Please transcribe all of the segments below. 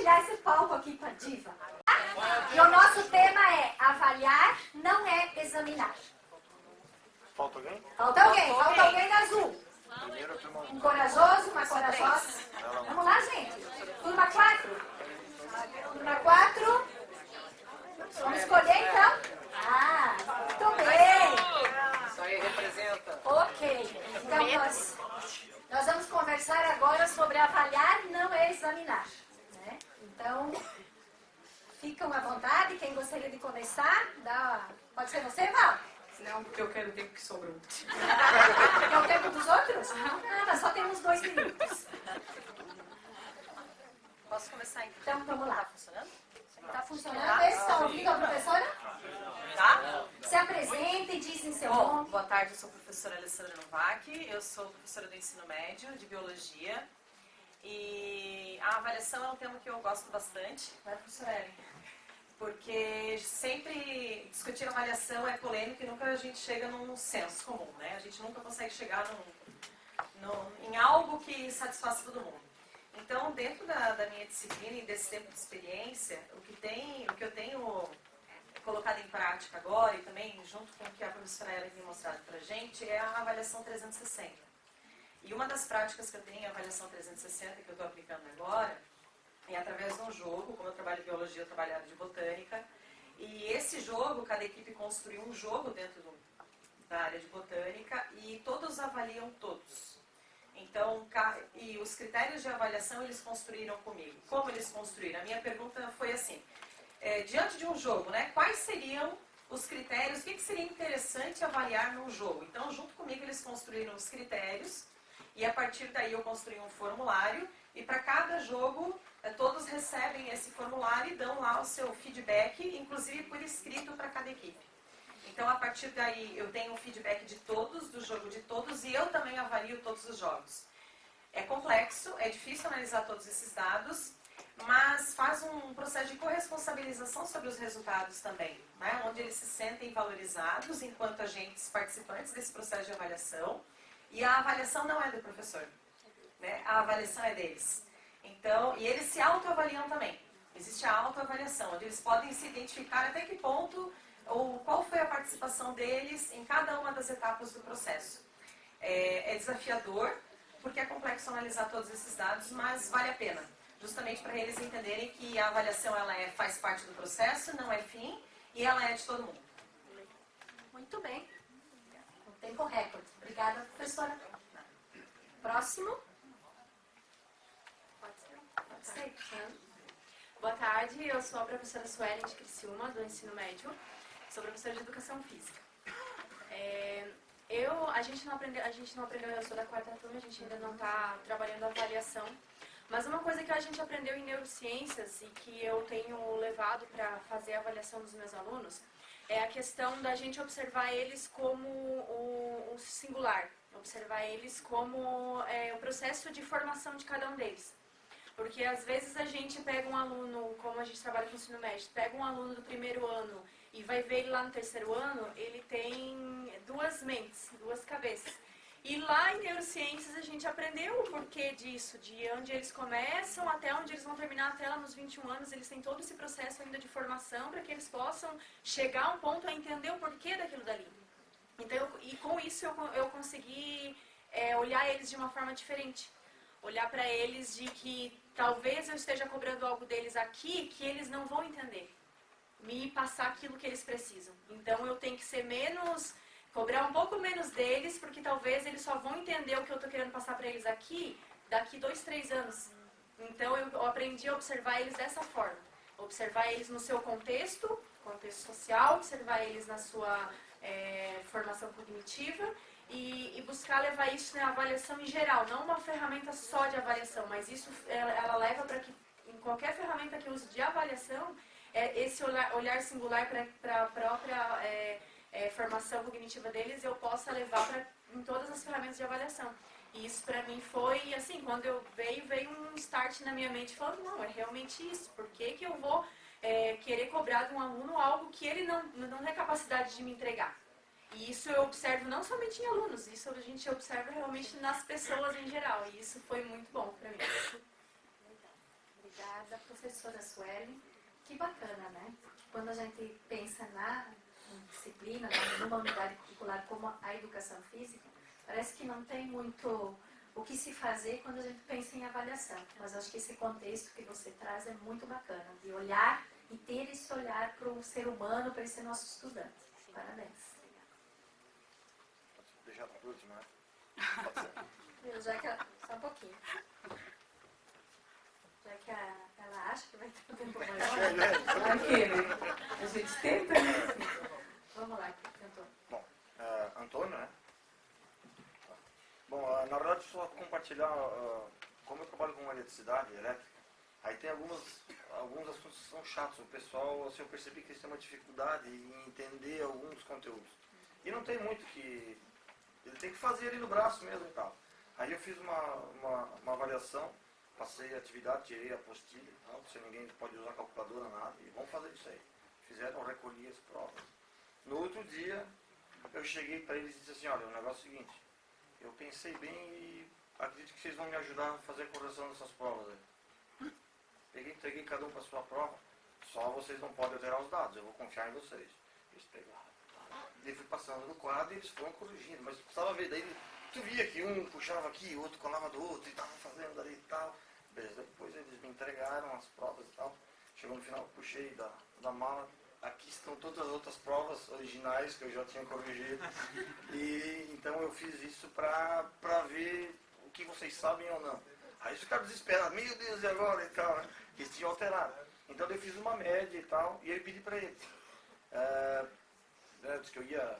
compartilhar esse palco aqui com a Diva. E o nosso tema é avaliar não é examinar. Falta alguém? Falta alguém da azul. Primeiro, turma. Um corajoso, uma corajosa. Vamos lá, gente. Turma 4. Turma 4. Vamos escolher, então? Ah, muito bem. Isso aí representa. Ok. Então, nós vamos conversar agora sobre avaliar não é examinar. Né? Então, ficam à vontade. Quem gostaria de começar? Pode ser você, Val? Não, porque eu quero o tempo que sobrou. Quer o tempo dos outros? Nada, só temos 2 minutos. Posso começar então? Então, vamos lá. Tá funcionando? Está funcionando? Está ouvindo a professora? Tá? Se apresenta e diz em seu Bom, nome. boa tarde, eu sou a professora Alessandra Novak, eu sou professora do ensino médio, de biologia. E a avaliação é um tema que eu gosto bastante, né, professora Ellen? Porque sempre discutir avaliação é polêmico e nunca a gente chega num senso comum, né? A gente nunca consegue chegar em algo que satisfaça todo mundo. Então, dentro da minha disciplina e desse tempo de experiência, o que eu tenho colocado em prática agora e também junto com o que a professora Ellen tem mostrado pra gente é a avaliação 360. E uma das práticas que eu tenho, a avaliação 360, que eu estou aplicando agora, é através de um jogo. Como eu trabalho em biologia, eu trabalho na área de botânica. E esse jogo, cada equipe construiu um jogo dentro da área de botânica e todos avaliam todos. Então, e os critérios de avaliação eles construíram comigo. Como eles construíram? A minha pergunta foi assim, diante de um jogo, né, quais seriam os critérios, o que seria interessante avaliar num jogo? Então, junto comigo, eles construíram os critérios e a partir daí eu construí um formulário e para cada jogo todos recebem esse formulário e dão lá o seu feedback, inclusive por escrito para cada equipe. Então, a partir daí, eu tenho o feedback de todos, do jogo de todos, e eu também avalio todos os jogos. É complexo, é difícil analisar todos esses dados, mas faz um processo de corresponsabilização sobre os resultados também, né? Onde eles se sentem valorizados enquanto agentes participantes desse processo de avaliação, e a avaliação não é do professor, né? A avaliação é deles. Então, e eles se autoavaliam também. Existe a autoavaliação, onde eles podem se identificar até que ponto ou qual foi a participação deles em cada uma das etapas do processo. É desafiador, porque é complexo analisar todos esses dados, mas vale a pena, justamente para eles entenderem que a avaliação ela faz parte do processo, não é fim, e ela é de todo mundo. Muito bem. Um tempo recorde. Obrigada, professora. Próximo. Pode ser. Boa tarde, eu sou a professora Suelen de Criciúma, do ensino médio. Sou professora de educação física. A gente não aprendeu, eu sou da 4ª turma, a gente ainda não está trabalhando a avaliação. Mas uma coisa que a gente aprendeu em neurociências e que eu tenho levado para fazer a avaliação dos meus alunos é a questão da gente observar eles como o singular, observar eles como o processo de formação de cada um deles. Porque às vezes a gente pega um aluno, como a gente trabalha com o ensino médio, pega um aluno do primeiro ano e vai ver ele lá no terceiro ano, ele tem 2 mentes, 2 cabeças. E lá em neurociências a gente aprendeu o porquê disso, de onde eles começam até onde eles vão terminar, até lá nos 21 anos, eles têm todo esse processo ainda de formação para que eles possam chegar a um ponto a entender o porquê daquilo dali. Então, e com isso eu consegui olhar eles de uma forma diferente. Olhar para eles de que talvez eu esteja cobrando algo deles aqui que eles não vão entender. Me passar aquilo que eles precisam. Então eu tenho que ser cobrar um pouco menos deles, porque talvez eles só vão entender o que eu estou querendo passar para eles aqui daqui 2, 3 anos. Então eu aprendi a observar eles dessa forma. Observar eles no seu contexto social, observar eles na sua formação cognitiva e buscar levar isso na avaliação em geral, não uma ferramenta só de avaliação, mas isso ela leva para que em qualquer ferramenta que eu use de avaliação, esse olhar singular para a própria formação cognitiva deles, eu possa levar em todas as ferramentas de avaliação. E isso para mim foi assim, quando eu veio um start na minha mente falando, não, é realmente isso, por que eu vou querer cobrar de um aluno algo que ele não tem capacidade de me entregar? E isso eu observo não somente em alunos, isso a gente observa realmente nas pessoas em geral, e isso foi muito bom para mim. Obrigada. professora Suelen. Que bacana, né? Quando a gente pensa na disciplina, numa unidade curricular como a educação física, parece que não tem muito o que se fazer quando a gente pensa em avaliação. Mas acho que esse contexto que você traz é muito bacana, de olhar e ter esse olhar para o ser humano, para esse nosso estudante. Parabéns. Deixar para a última, né? Pode ser. Já que só um pouquinho. Já que ela acha que vai ter um tempo maior. Aqui, né? A gente tenta, né? Vamos lá, Antônio. Bom, Antônio, né? Bom, na verdade, só compartilhar como eu trabalho com eletricidade elétrica. Aí tem alguns assuntos que são chatos. O pessoal, assim, eu percebi que eles têm uma dificuldade em entender alguns conteúdos. E não tem muito que... Ele tem que fazer ali no braço mesmo e tal. Aí eu fiz uma avaliação, passei a atividade, tirei a apostila e tal, se ninguém pode usar calculadora, nada, e vamos fazer isso aí. Fizeram, recolhi as provas. No outro dia, eu cheguei para eles e disse assim, olha, o negócio é o seguinte, eu pensei bem e acredito que vocês vão me ajudar a fazer a correção dessas provas aí. Peguei, entreguei cada um para a sua prova, só vocês não podem alterar os dados, eu vou confiar em vocês. Eles pegaram. Daí fui passando no quadro e eles foram corrigindo, mas precisava ver, daí tu via que um puxava aqui, o outro colava do outro e estava fazendo ali e tal. Beleza, depois eles me entregaram as provas e tal. Chegou no final, puxei da mala, aqui estão todas as outras provas originais que eu já tinha corrigido. E então eu fiz isso para ver o que vocês sabem ou não. Aí eles ficaram desesperados, meu Deus, e agora e tal, né? Eles tinham alterado. Então eu fiz uma média e tal, e aí pedi para eles. Disse que eu ia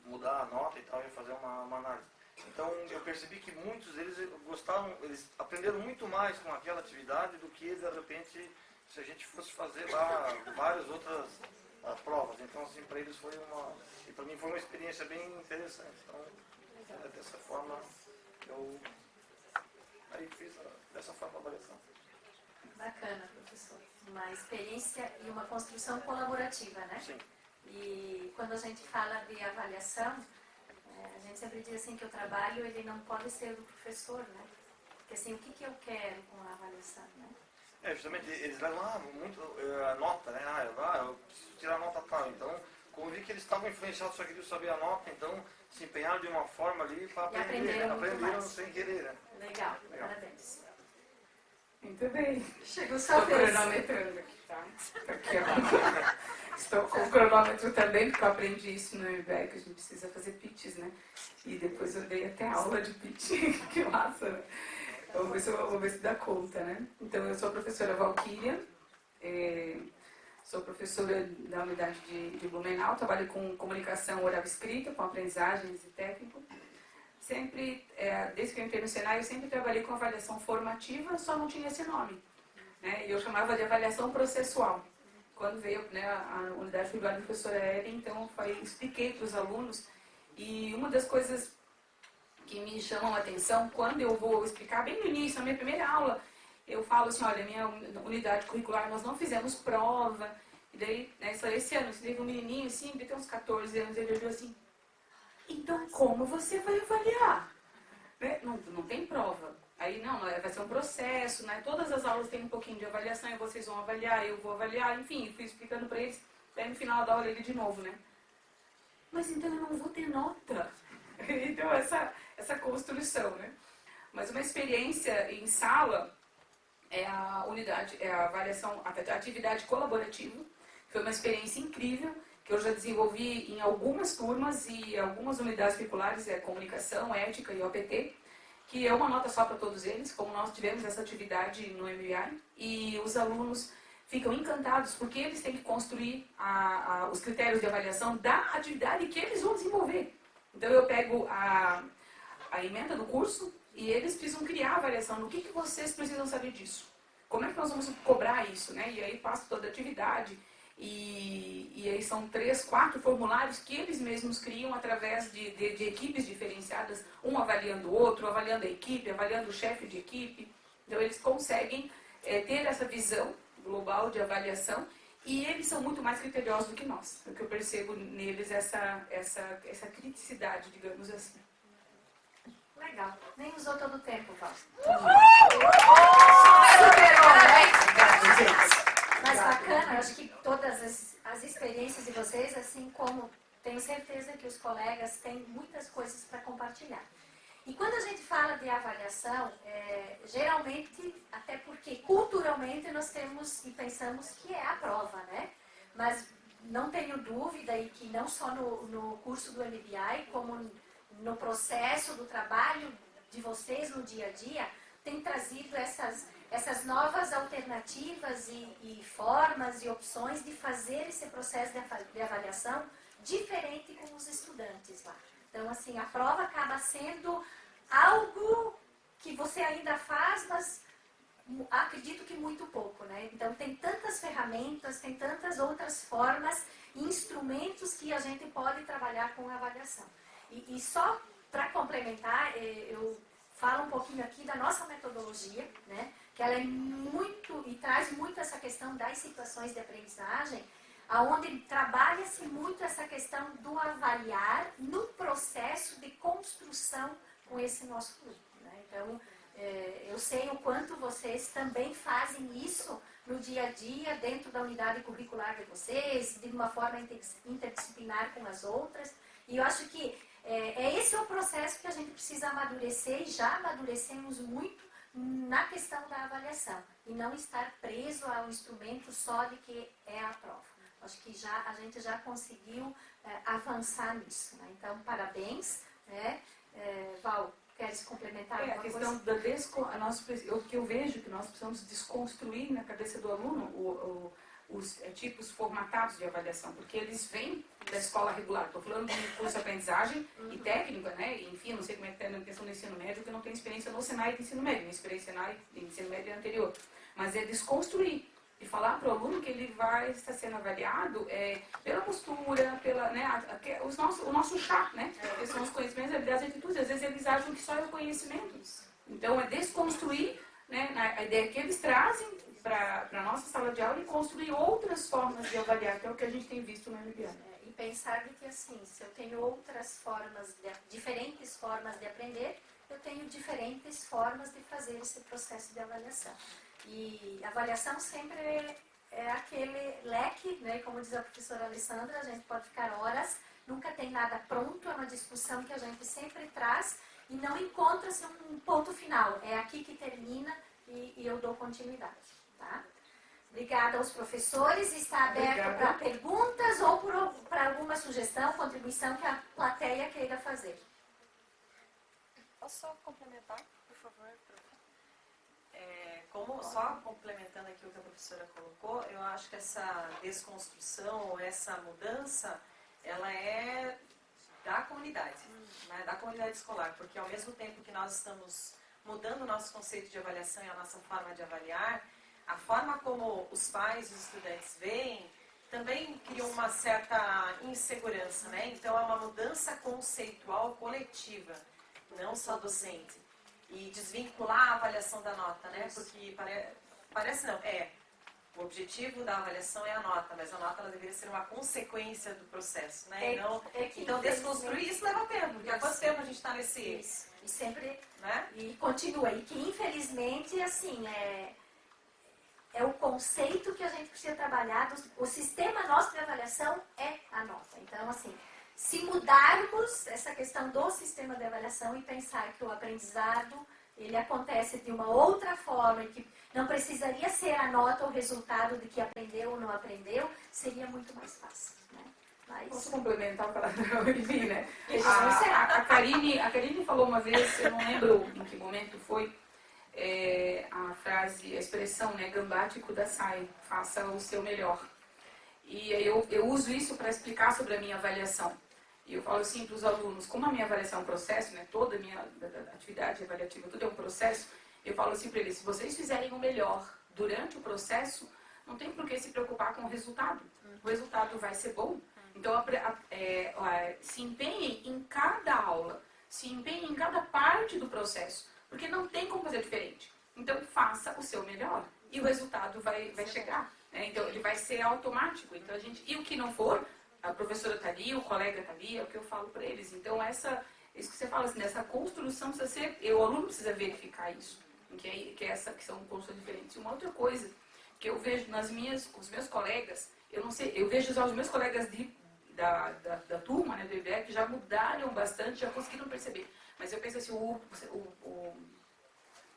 mudar a nota e tal, ia fazer uma análise. Então eu percebi que muitos deles gostavam, eles aprenderam muito mais com aquela atividade do que de repente se a gente fosse fazer lá várias outras provas. Então assim, para eles foi e para mim foi uma experiência bem interessante. Então dessa forma eu aí fiz dessa forma a avaliação. Bacana, professor. Uma experiência e uma construção colaborativa, né? Sim. E quando a gente fala de avaliação, a gente sempre diz assim que o trabalho ele não pode ser do professor, né? Porque assim, o que eu quero com a avaliação, né? Justamente, eles levam muito a nota, né? Eu preciso tirar a nota tal. Então, como eu vi que eles estavam influenciados, só queriam saber a nota, então se empenharam de uma forma ali para aprender. Aprenderam sem querer, né? Legal, parabéns. Muito bem. Chegou sua Estou vez. cronometrando aqui, tá? Aqui, ó. Estou com o cronômetro também, porque eu aprendi isso no MBA, que a gente precisa fazer pitches, né? E depois eu dei até aula de pitch. Que massa, né? Vou ver se dá conta, né? Então, eu sou a professora Valquíria, sou professora da unidade de Blumenau, trabalho com comunicação oral escrita, com aprendizagens e técnico. Sempre, desde que eu entrei no Senai, eu sempre trabalhei com avaliação formativa, só não tinha esse nome, né? E eu chamava de avaliação processual. Quando veio, né, a unidade curricular da professora Ellen, então eu expliquei para os alunos, e uma das coisas que me chamam a atenção, quando eu vou explicar bem no início, na minha primeira aula, eu falo assim, olha, minha unidade curricular, nós não fizemos prova, e daí, né, só esse ano, teve um menininho assim, ele tem uns 14 anos, ele olhou assim, então como você vai avaliar? Né? Não tem prova. Aí não, vai ser um processo, né? Todas as aulas têm um pouquinho de avaliação, e vocês vão avaliar, eu vou avaliar, enfim, fui explicando para eles, daí no final da aula ele de novo, né? Mas então eu não vou ter nota. Então essa construção, né? Mas uma experiência em sala é a unidade, é a avaliação, a atividade colaborativa. Foi uma experiência incrível, que eu já desenvolvi em algumas turmas e algumas unidades curriculares, comunicação, ética e OPT, que é uma nota só para todos eles, como nós tivemos essa atividade no MBA, e os alunos ficam encantados porque eles têm que construir os critérios de avaliação da atividade que eles vão desenvolver. Então eu pego a ementa do curso e eles precisam criar a avaliação. No que vocês precisam saber disso? Como é que nós vamos cobrar isso, né? E aí passo toda a atividade e aí são 3, 4 formulários que eles mesmos criam através de equipes diferenciadas, um avaliando o outro, avaliando a equipe, avaliando o chefe de equipe. Então eles conseguem ter essa visão global de avaliação e eles são muito mais criteriosos do que nós. O que eu percebo neles é essa criticidade, digamos assim. Legal. Nem usou todo o tempo, Val. Superou, né? tenho certeza que os colegas têm muitas coisas para compartilhar. E quando a gente fala de avaliação, geralmente, até porque culturalmente nós temos e pensamos que é a prova, né? Mas não tenho dúvida e que não só no curso do MBI, como no processo do trabalho de vocês no dia a dia, tem trazido essas novas alternativas e formas e opções de fazer esse processo de avaliação diferente com os estudantes lá. Então, assim, a prova acaba sendo algo que você ainda faz, mas acredito que muito pouco, né? Então, tem tantas ferramentas, tem tantas outras formas e instrumentos que a gente pode trabalhar com a avaliação. E só para complementar, eu falo um pouquinho aqui da nossa metodologia, né? Que ela é muito, e traz muito essa questão das situações de aprendizagem, onde trabalha-se muito essa questão do avaliar no processo de construção com esse nosso grupo, né? Então, eu sei o quanto vocês também fazem isso no dia a dia, dentro da unidade curricular de vocês, de uma forma interdisciplinar com as outras, e eu acho que esse é o processo que a gente precisa amadurecer, e já amadurecemos muito na questão da avaliação, e não estar preso a um instrumento só de que é a prova. Acho que a gente já conseguiu avançar nisso, né? Então, parabéns, né? Val, queres complementar alguma a questão coisa? O que eu vejo que nós precisamos desconstruir na cabeça do aluno os tipos formatados de avaliação, porque eles vêm da escola regular. Estou falando de curso de aprendizagem e técnica, né? E, enfim, não sei como é que está na questão do ensino médio, porque eu não tenho experiência no Senai de ensino médio, minha experiência no ensino médio é anterior. Mas é desconstruir e falar para o aluno que ele vai estar sendo avaliado pela postura, o nosso chá, né? Que são os conhecimentos, habilidades e atitudes. Às vezes eles acham que só é o conhecimento. Então é desconstruir, né, a ideia que eles trazem para a nossa sala de aula e construir outras formas de avaliar, que é o que a gente tem visto no MBA. E pensar de que, assim, se eu tenho outras formas, diferentes formas de aprender, eu tenho diferentes formas de fazer esse processo de avaliação. E a avaliação sempre é aquele leque, né? Como diz a professora Alessandra, a gente pode ficar horas, nunca tem nada pronto, é uma discussão que a gente sempre traz e não encontra-se um ponto final. É aqui que termina e eu dou continuidade. Tá? Obrigada aos professores. Está aberto para perguntas ou para alguma sugestão, contribuição que a plateia queira fazer. Posso só complementar, por favor? Só complementando aqui o que a professora colocou, eu acho que essa desconstrução ou essa mudança, ela é da comunidade, né, da comunidade escolar, porque ao mesmo tempo que nós estamos mudando o nosso conceito de avaliação e a nossa forma de avaliar, a forma como os pais e os estudantes veem também cria uma certa insegurança, né? Então é uma mudança conceitual coletiva, não só docente. E desvincular a avaliação da nota, né? Porque parece não, o objetivo da avaliação é a nota, mas a nota ela deveria ser uma consequência do processo, né? Então desconstruir isso leva tempo, porque há quanto tempo a gente está nesse... Isso. E sempre, né? E continua, e que infelizmente, assim, é o conceito que a gente precisa trabalhar, o sistema nosso de avaliação é a nota. Então, assim, se mudarmos essa questão do sistema de avaliação e pensar que o aprendizado, ele acontece de uma outra forma, e que não precisaria ser a nota ou o resultado de que aprendeu ou não aprendeu, seria muito mais fácil, né? Posso complementar o palavrão, enfim, né? A Karine falou uma vez, eu não lembro em que momento foi, a expressão, né, gambate kudasai, faça o seu melhor. E aí eu uso isso para explicar sobre a minha avaliação. E eu falo assim para os alunos, como a minha avaliação é um processo, né, toda a minha atividade avaliativa, tudo é um processo, eu falo assim para eles, se vocês fizerem o melhor durante o processo, não tem por que se preocupar com o resultado. O resultado vai ser bom. Então, se empenhem em cada aula, se empenhem em cada parte do processo, porque não tem como fazer diferente. Então, faça o seu melhor e o resultado vai chegar, né? Então, ele vai ser automático. Então, e o que não for, a professora está ali, o colega está ali, é o que eu falo para eles. Então, isso que você fala, assim, essa construção precisa ser, o aluno precisa verificar isso, que são construções diferentes. E uma outra coisa que eu vejo com os meus colegas, eu não sei, eu vejo os meus colegas da turma, né, do IBEC, já mudaram bastante, já conseguiram perceber. Mas eu penso assim, o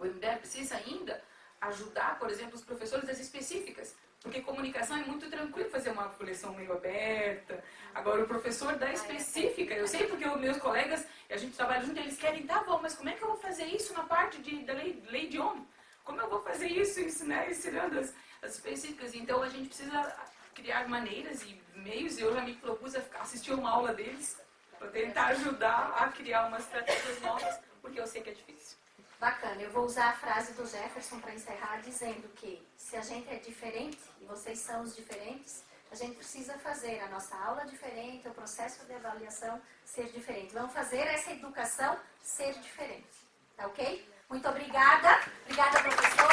IBEC precisa ainda ajudar, por exemplo, os professores das específicas, porque comunicação é muito tranquilo fazer uma coleção meio aberta. Agora, o professor da específica, eu sei porque os meus colegas, a gente trabalha junto, eles querem, tá bom, mas como é que eu vou fazer isso na parte da lei de homem? Como eu vou fazer isso, ensinando as específicas? Então, a gente precisa criar maneiras e meios, e eu já me propus a assistir uma aula deles, para tentar ajudar a criar umas estratégias novas, porque eu sei que é difícil. Bacana, eu vou usar a frase do Jefferson para encerrar, dizendo que se a gente é diferente, e vocês são os diferentes, a gente precisa fazer a nossa aula diferente, o processo de avaliação ser diferente. Vamos fazer essa educação ser diferente, tá ok? Muito obrigada, professor.